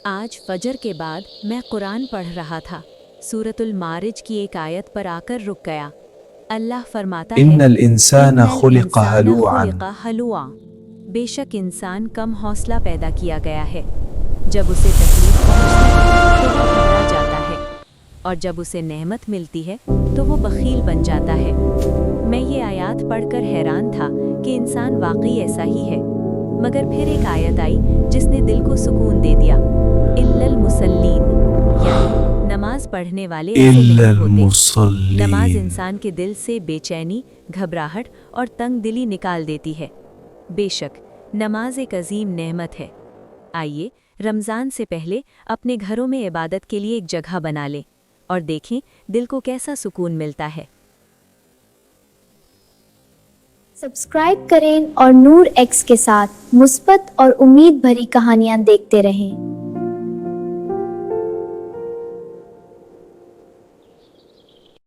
आज फजर के बाद मैं कुरान पढ़ रहा था। सूरतुल मारिज की एक आयत पर आकर रुक गया। अल्लाह फरमाता है, इन्नल इंसान इन्नल खुलिक़ इंसान हलूअन। खुलिक़ हलुआ। बेशक इंसान कम हौसला पैदा किया गया है। जब उसे तकलीफ पहुंचती है तो वो घबरा जाता है, और जब उसे नेमत मिलती है तो वो बखील बन जाता है। मैं ये आयत पढ़कर हैरान था कि इंसान वाकई ऐसा ही है। मगर फिर एक आयत आई जिसने दिल को सुकून दे दिया। इल्लल मुसल्लीन, यानी नमाज पढ़ने वाले ऐसे नहीं इल्लल होते। मुसल्लीन। नमाज इंसान के दिल से बेचैनी, घबराहट और तंग दिली निकाल देती है। बेशक नमाज एक अजीम नेमत है। आइए रमज़ान से पहले अपने घरों में इबादत के लिए एक जगह बना लें और देखें दिल को कैसा सुकून मिलता है। सब्सक्राइब करें और नूर एक्स के साथ मुस्बत और उम्मीद भरी कहानियां देखते रहें।